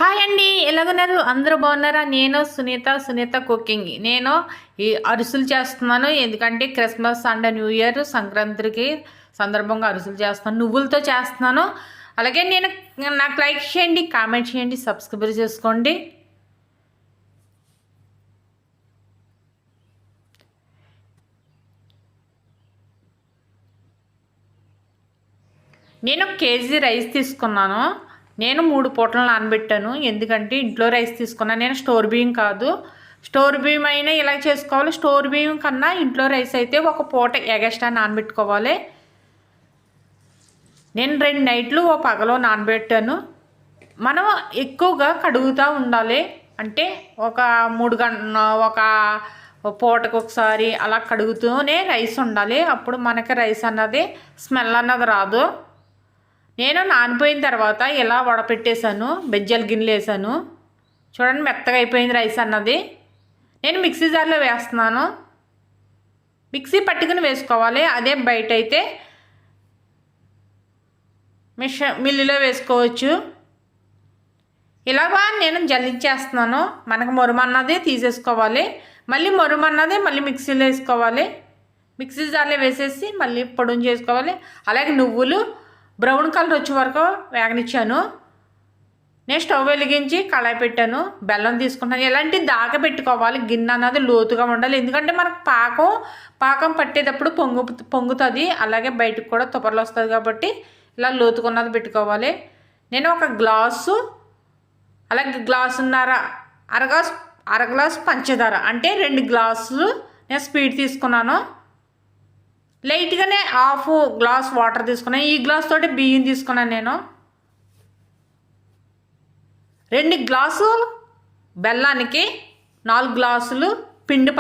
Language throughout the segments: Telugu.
హాయ్ అండి, ఎలాగున్నారు? అందరూ బాగున్నారా? నేను సునీత కుకింగ్. నేను ఈ అరిసెలు చేస్తున్నాను. ఎందుకంటే క్రిస్మస్ అండ్ న్యూ ఇయర్ సంక్రాంతికి సందర్భంగా అరిసెలు చేస్తున్నాను, నువ్వులతో చేస్తున్నాను. అలాగే నాకు లైక్ చేయండి, కామెంట్ చేయండి, సబ్స్క్రైబ్ చేసుకోండి. నేను కేజీ రైస్ తీసుకున్నాను. నేను 3 పూటలు నానబెట్టాను. ఎందుకంటే ఇంట్లో రైస్ తీసుకున్నాను. నేను స్టోర్ బియ్యం కాదు. స్టోర్ బియ్యం అయినా ఇలా చేసుకోవాలి. స్టోర్ బియ్యం కన్నా ఇంట్లో రైస్ అయితే ఒక పూట ఎగస్ట్రా నానబెట్టుకోవాలి. నేను 2 నైట్లు ఓ పగలో నానబెట్టాను. మనం ఎక్కువగా కడుగుతూ ఉండాలి. అంటే ఒక 3 గంటల ఒక పూటకు ఒకసారి అలా కడుగుతూనే రైస్ ఉండాలి. అప్పుడు మనకి రైస్ అన్నది స్మెల్ అన్నది రాదు. నేను నానిపోయిన తర్వాత ఇలా వడపెట్టేశాను. బెజ్జల గిన్నెలు వేసాను. చూడండి, మెత్తగా అయిపోయింది రైస్ అన్నది. నేను మిక్సీ జార్లో వేస్తున్నాను. మిక్సీ పట్టుకుని వేసుకోవాలి. అదే బయట అయితే మిల్లులో వేసుకోవచ్చు. ఇలాగా నేను జల్లించేస్తున్నాను. మనకు మొరుమన్నది తీసేసుకోవాలి. మళ్ళీ మిక్సీలో వేసుకోవాలి. మిక్సీ జార్లో వేసేసి మళ్ళీ పొడుం చేసుకోవాలి. అలాగే నువ్వులు బ్రౌన్ కలర్ వచ్చే వరకు వేగనిచ్చాను. నేను స్టవ్ వెలిగించి కళాయి పెట్టాను. బెల్లం తీసుకుంటాను. ఎలాంటి దాకా పెట్టుకోవాలి. గిన్నె అన్నది లోతుగా ఉండాలి. ఎందుకంటే మనకు పాకం పట్టేటప్పుడు పొంగుతుంది. అలాగే బయటకు కూడా తుపర్లు వస్తుంది కాబట్టి ఇలా లోతుకున్నది పెట్టుకోవాలి. నేను ఒక గ్లాసు, అలాగే గ్లాసున్నర, అర గ్లాసు పంచదార, అంటే 2 గ్లాసులు నేను స్వీట్ తీసుకున్నాను. లైట్గానే హాఫ్ గ్లాస్ వాటర్ తీసుకున్నాను. ఈ గ్లాస్ తోటి బియ్యం తీసుకున్నాను. నేను 2 గ్లాసులు బెల్లానికి 4 గ్లాసులు పిండి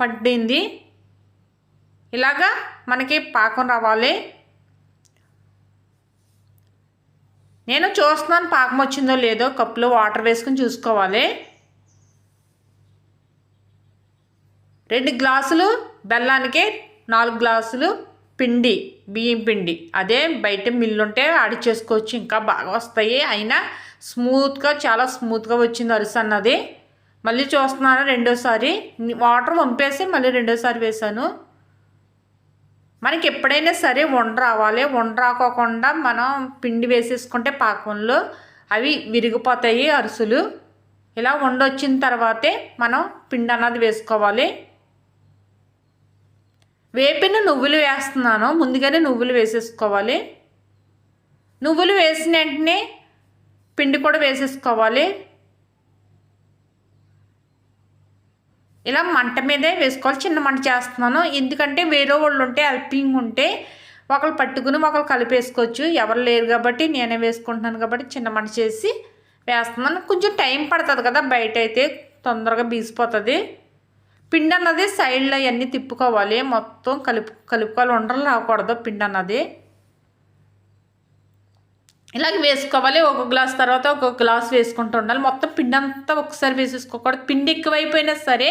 పట్టింది. ఇలాగా మనకి పాకం రావాలి. నేను చూస్తున్నాను పాకం వచ్చిందో లేదో. కప్పులో వాటర్ వేసుకుని చూసుకోవాలి. 2 గ్లాసులు బెల్లానికి 4 గ్లాసులు పిండి, బియ్యం పిండి. అదే బయట మిల్లు ఉంటే ఆడిచ్చేసుకోవచ్చు, ఇంకా బాగా వస్తాయి. అయినా చాలా స్మూత్గా వచ్చింది అరిసె అన్నది. మళ్ళీ చూస్తున్నాను రెండోసారి వాటర్ వంపేసి మళ్ళీ రెండోసారి వేసాను. మనకి ఎప్పుడైనా సరే వండ రావాలి. వండ రాకోకుండా మనం పిండి వేసేసుకుంటే పాకంలో అవి విరిగిపోతాయి అరిసెలు. ఇలా వండొచ్చిన తర్వాతే మనం పిండి అన్నది వేసుకోవాలి. వేపిన నువ్వులు వేస్తున్నాను. ముందుగానే నువ్వులు వేసేసుకోవాలి. నువ్వులు వేసిన వెంటనే పిండి కూడా వేసేసుకోవాలి. ఇలా మంట మీదే వేసుకోవాలి. చిన్న మంట చేస్తున్నాను. ఎందుకంటే వేరే వాళ్ళు ఉంటే హెల్పింగ్ ఉంటే ఒకరు పట్టుకుని ఒకరు కలిపేసుకోవచ్చు. ఎవరు లేరు కాబట్టి నేనే వేసుకుంటున్నాను కాబట్టి చిన్న మంట చేసి వేస్తున్నాను. కొంచెం టైం పడుతుంది కదా, బయట అయితే తొందరగా బీసిపోతుంది. పిండి అన్నది సైడ్లో అవన్నీ తిప్పుకోవాలి. మొత్తం కలుపుకోవాలి. ఉండలు రాకూడదు పిండి అన్నది. ఇలాగ వేసుకోవాలి. ఒక గ్లాస్ తర్వాత ఒక గ్లాస్ వేసుకుంటూ ఉండాలి. మొత్తం పిండి అంతా ఒకసారి వేసేసుకోకూడదు. పిండి ఎక్కువైపోయినా సరే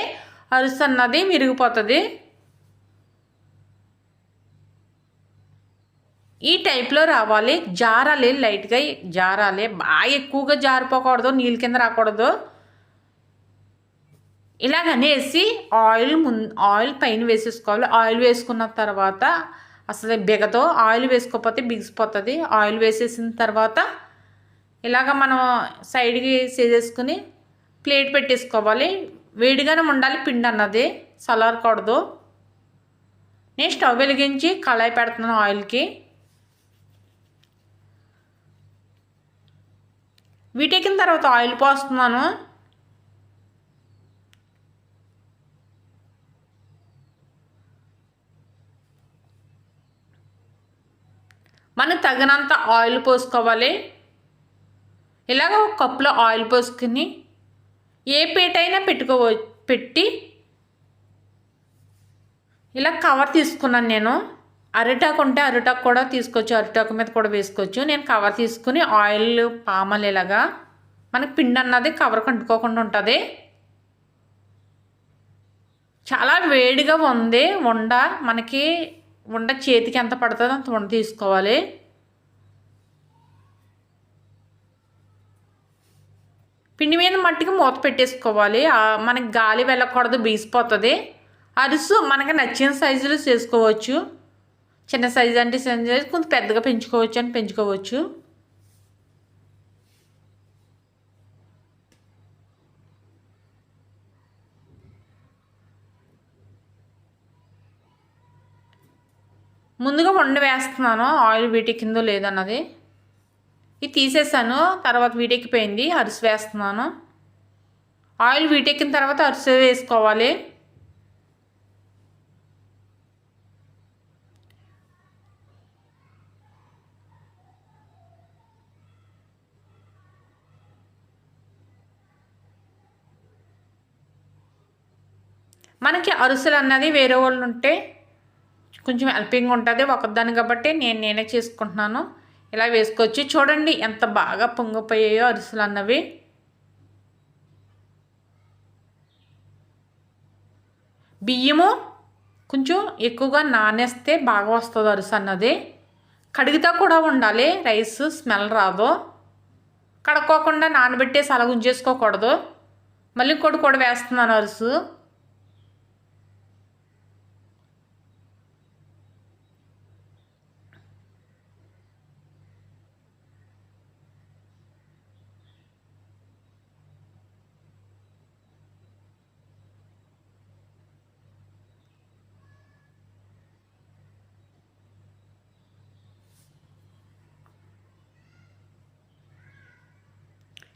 అరిసె అన్నది విరిగిపోతుంది. ఈ టైప్లో రావాలి. జారాలి, లైట్గా జారాలి. బాగా ఎక్కువగా జారిపోకూడదు, నీళ్ళ కింద రాకూడదు. ఇలాగనేసి ఆయిల్ పైన వేసేసుకోవాలి. ఆయిల్ వేసుకున్న తర్వాత అసలు బిగతో, ఆయిల్ వేసుకోకపోతే బిగిసిపోతుంది. ఆయిల్ వేసేసిన తర్వాత ఇలాగ మనం సైడ్కి చేసేసుకుని ప్లేట్ పెట్టేసుకోవాలి. వేడిగానే ఉండాలి పిండి అన్నది, చల్లారకూడదు. నేను స్టవ్ వెలిగించి కళాయి పెడుతున్నాను. ఆయిల్కి వీటెక్కిన తర్వాత ఆయిల్ పోస్తున్నాను. మనకు తగినంత ఆయిల్ పోసుకోవాలి. ఇలాగ ఒక కప్పులో ఆయిల్ పోసుకుని ఏ పీటైనా పెట్టి ఇలా కవర్ తీసుకున్నాను. నేను అరిటాకు ఉంటే అరిటాకు కూడా తీసుకోవచ్చు, అరిటాకు మీద కూడా వేసుకోవచ్చు. నేను కవర్ తీసుకుని ఆయిల్ పామలేలాగా మనకి పిండి అన్నది కవర్ కంటుకోకుండా ఉంటుంది. చాలా వేడిగా ఉంది మనకి ఉండ చేతికి ఎంత పడుతుందో అంత ఉండ తీసుకోవాలి. పిండి మీద మట్టికి మూత పెట్టేసుకోవాలి. మనకి గాలి వెళ్ళకూడదు, బీసిపోతుంది. అరుసు మనకి నచ్చిన సైజులో చేసుకోవచ్చు. చిన్న సైజు అంటే చిన్న సైజు, కొంచెం పెద్దగా పెంచుకోవచ్చు అని పెంచుకోవచ్చు. ముందుగా వండి వేస్తున్నాను, ఆయిల్ వీటెక్కిందో లేదన్నది. ఇది తీసేసాను, తర్వాత వీటెక్కిపోయింది. అరిసి వేస్తున్నాను. ఆయిల్ వీటెక్కిన తర్వాత అరిసి వేసుకోవాలి. మనకి అరుసులు అన్నది వేరే వాళ్ళు ఉంటే కొంచెం హెల్పింగ్ ఉంటుంది, ఒకదాన్ని కాబట్టి నేనే చేసుకుంటున్నాను. ఇలా వేసుకోవచ్చు. చూడండి ఎంత బాగా పొంగిపోయాయో అరిసెలు అన్నవి. బియ్యము కొంచెం ఎక్కువగా నానేస్తే బాగా వస్తుంది అరిసె అన్నది. కడిగితే కూడా ఉండాలి, రైస్ స్మెల్ రాదు. కడుక్కోకుండా నానబెట్టేసి అలా ఉంచేసుకోకూడదు. మళ్ళీ ఇంకోటి కూడా వేస్తున్నాను అరిసె.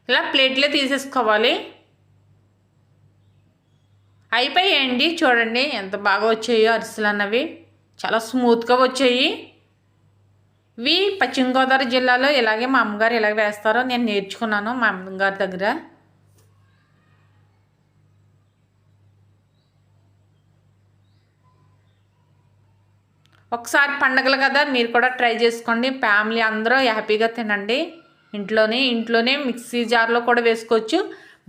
ఇలా ప్లేట్లో తీసేసుకోవాలి. అయిపోయాయండి. చూడండి ఎంత బాగా వచ్చాయో అరిసెలు అన్నవి, చాలా స్మూత్గా వచ్చాయి. ఇవి పశ్చిమ గోదావరి జిల్లాలో ఇలాగే మా అమ్మగారు ఇలాగ వేస్తారో నేను నేర్చుకున్నాను మా అమ్మగారి దగ్గర. ఒకసారి పండగలు కదా, మీరు కూడా ట్రై చేసుకోండి. ఫ్యామిలీ అందరూ హ్యాపీగా తినండి. ఇంట్లోనే మిక్సీ జార్లో కూడా వేసుకోవచ్చు,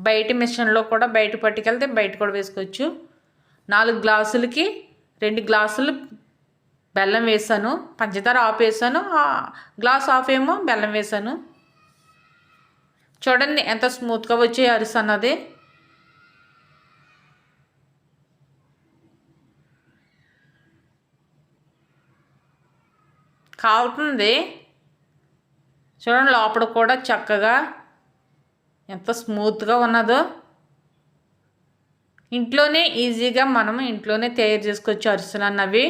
బయట మిషన్లో కూడా బయట పట్టుకెళ్తే బయట కూడా వేసుకోవచ్చు. 4 గ్లాసులకి 2 గ్లాసులు బెల్లం వేసాను, పంచదార ఆఫ్ వేసాను, గ్లాస్ ఆఫ్ ఏమో బెల్లం వేసాను. చూడండి ఎంత స్మూత్గా వచ్చే అరిసె అన్నది. కాలుతుంది. చూడండి లోపల కూడా చక్కగా ఎంత స్మూత్గా ఉన్నదో. ఇంట్లోనే ఈజీగా మనం ఇంట్లోనే తయారు చేసుకోవచ్చు అరిసెలు అన్నవి.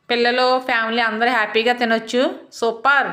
పిల్లలు ఫ్యామిలీ అందరూ హ్యాపీగా తినొచ్చు. సూపర్.